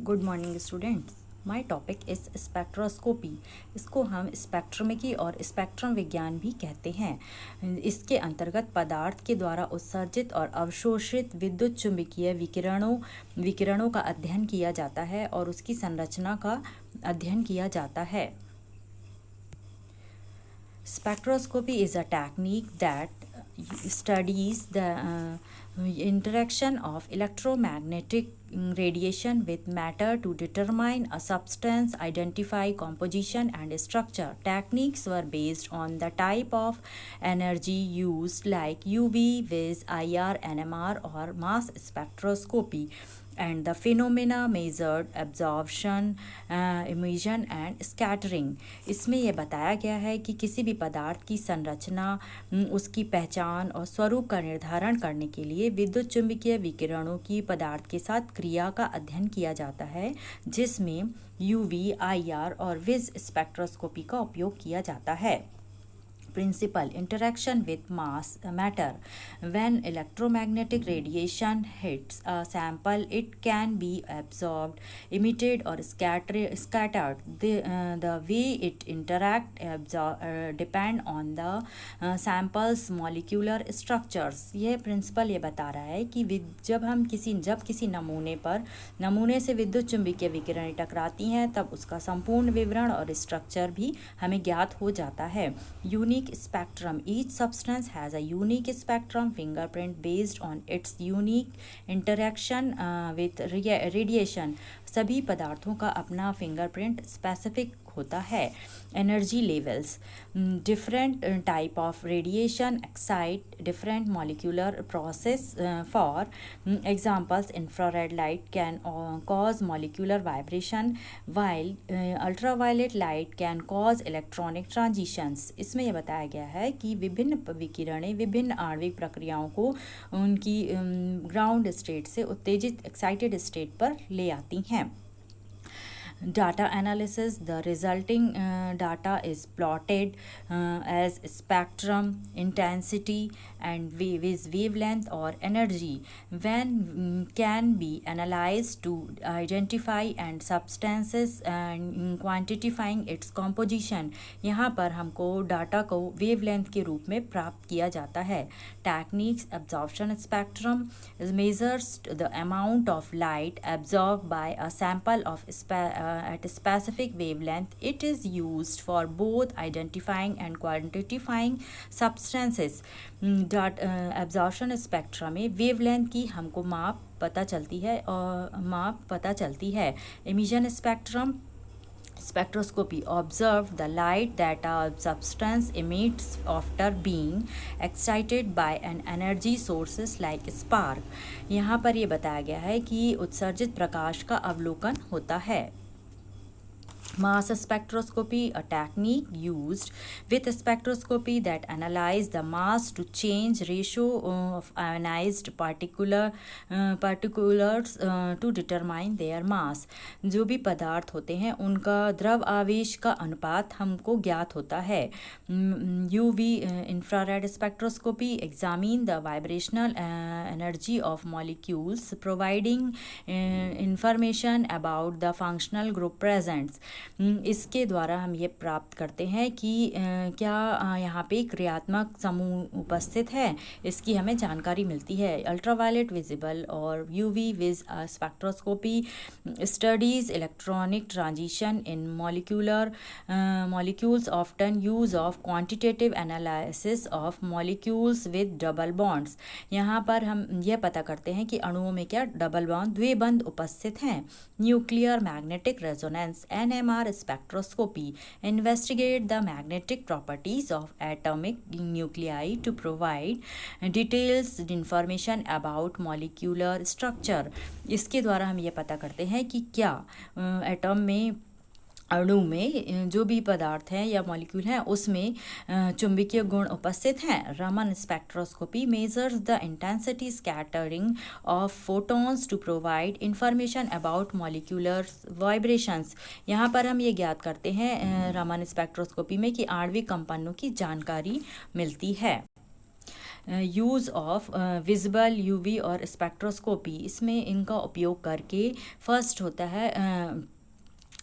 Good morning students. My topic is spectroscopy. इसको हम स्पेक्ट्रमिकी और स्पेक्ट्रम विज्ञान भी कहते हैं। इसके अंतर्गत पदार्थ के द्वारा उत्सर्जित और अवशोषित विद्युत चुंबकीय विकिरणों का अध्ययन किया जाता है और उसकी संरचना का अध्ययन किया जाता है। Spectroscopy is a technique that studies the interaction of electromagnetic radiation with matter to determine a substance, identify composition and structure. Techniques were based on the type of energy used, like UV, Vis, IR, NMR or mass spectroscopy, and the phenomena measured absorption, emission and scattering. इसमें यह बताया गया है कि किसी भी पदार्थ की संरचना, उसकी पहचान और स्वरूप का निर्धारण करने के लिए विद्युत चुंबकीय विकिरणों की पदार्थ के साथ क्रिया का अध्ययन किया जाता है, जिसमें UV, IR और विज स्पेक्ट्रोस्कोपी का उपयोग किया जाता है। Principal interaction with matter. When electromagnetic radiation hits a sample, it can be absorbed, emitted or scattered. The way it depend on the sample's molecular structures. यह प्रिंसिपल ये बता रहा है कि जब किसी नमूने से विद्युत चुंबकीय विकिरण टकराती हैं, तब उसका संपूर्ण विवरण और स्ट्रक्चर भी हमें ज्ञात हो जाता है। Unique spectrum. Each substance has a unique spectrum fingerprint based on its unique interaction with radiation. सभी पदार्थों का अपना फिंगरप्रिंट स्पेसिफिक होता है। Energy levels. Different type of radiation excite different molecular process. For examples, infrared light can cause molecular vibration, while ultraviolet light can cause electronic transitions. इसमें यह बताया गया है कि विभिन्न विकिरणें विभिन्न आणविक प्रक्रियाओं को उनकी ग्राउंड स्टेट से उत्तेजित एक्साइटेड स्टेट पर ले आती हैं। Data analysis. The resulting data is plotted as spectrum, intensity and wavelength or energy. When can be analyzed to identify and substances and quantifying its composition. यहाँ पर हमको डाटा को wavelength के रूप में प्राप्त किया जाता है। Techniques. Absorption spectrum measures the amount of light absorbed by a sample of at a specific wavelength. It is used for both identifying and quantifying substances. Absorption spectrum में wavelength की हमको माप पता चलती है। Emission spectrum. Spectroscopy observed the light that a substance emits after being excited by an energy sources like spark. यहाँ पर ये बताया गया है कि उत्सर्जित प्रकाश का अवलोकन होता है। Mass spectroscopy, a technique used with spectroscopy that analyze the mass to change ratio of ionized particulars to determine their mass. जो भी पदार्थ होते हैं उनका द्रव आवेश का अनुपात हमको ज्ञात होता है। UV infrared spectroscopy examine the vibrational energy of molecules, providing information about the functional group present. इसके द्वारा हम ये प्राप्त करते हैं कि क्या यहाँ पे क्रियात्मक समूह उपस्थित है, इसकी हमें जानकारी मिलती है। अल्ट्रावायलेट विजिबल और UV vis spectroscopy studies electronic transition in molecules, often use of quantitative analysis of molecules with double bonds. यहाँ पर हम यह पता करते हैं कि अणुओं में क्या डबल बॉन्ड द्विबंध उपस्थित हैं। Nuclear magnetic resonance NMR spectroscopy investigate the magnetic properties of atomic nuclei to provide details information about molecular structure. इसके द्वारा हम ये पता करते हैं कि क्या एटम में अणु में जो भी पदार्थ हैं या मॉलिक्यूल हैं उसमें चुंबकीय गुण उपस्थित हैं। Raman spectroscopy measures the intensity scattering of photons to provide information about molecular vibrations. यहाँ पर हम ये ज्ञात करते हैं रमन स्पेक्ट्रोस्कोपी में कि आणविक कंपनों की जानकारी मिलती है। यूज़ ऑफ विजिबल यूवी और स्पेक्ट्रोस्कोपी, इसमें इनका उपयोग करके फर्स्ट होता है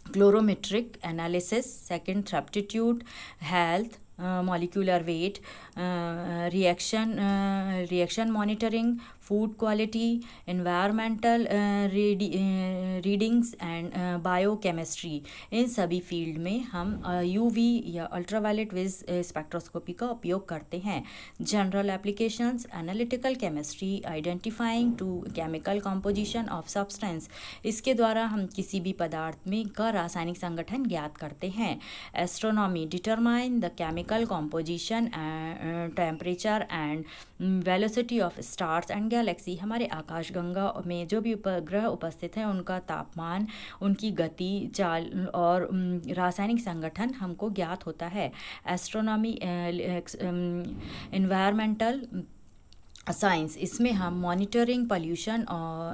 colorimetric analysis, second substitute health, molecular weight, reaction monitoring, food quality, environmental readings and biochemistry. इन सभी फील्ड में हम यूवी या अल्ट्रावायलेट विज स्पेक्ट्रोस्कोपी का उपयोग करते हैं। General applications, analytical chemistry, identifying to chemical composition of substance, इसके द्वारा हम किसी भी पदार्थ में का रासायनिक संगठन ज्ञात करते हैं। Astronomy, determine the chemical composition, temperature and velocity of stars and Galaxy, हमारे आकाशगंगा में जो भी उपग्रह उपस्थित हैं उनका तापमान, उनकी गति, चाल और रासायनिक संगठन हमको ज्ञात होता है। एस्ट्रोनॉमी, एनवायरमेंटल साइंस, इसमें हम monitoring pollution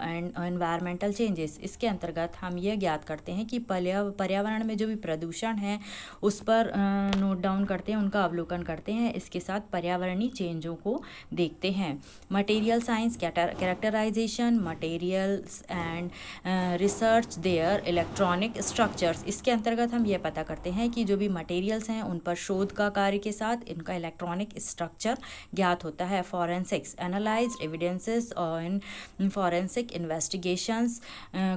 and environmental changes, इसके अंतर्गत हम यह ज्ञात करते हैं कि पर्यावरण में जो भी प्रदूषण है उस पर नोट डाउन करते हैं, उनका अवलोकन करते हैं, इसके साथ पर्यावरणीय चेंजों को देखते हैं। Material science, characterization materials and research their electronic structures, इसके अंतर्गत हम यह पता करते हैं कि जो भी मटेरियल्स हैं उन पर शोध का कार्य के साथ इनका इलेक्ट्रॉनिक स्ट्रक्चर ज्ञात होता है। Forensics, analyzed evidences on forensic investigations,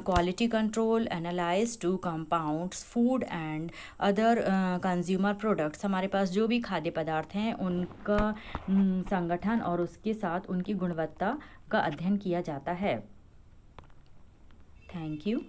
quality control, analyzed to compounds, food and other consumer products, हमारे पास जो भी खाद्य पदार्थ हैं उनका संगठन और उसके साथ उनकी गुणवत्ता का अध्ययन किया जाता है। Thank you.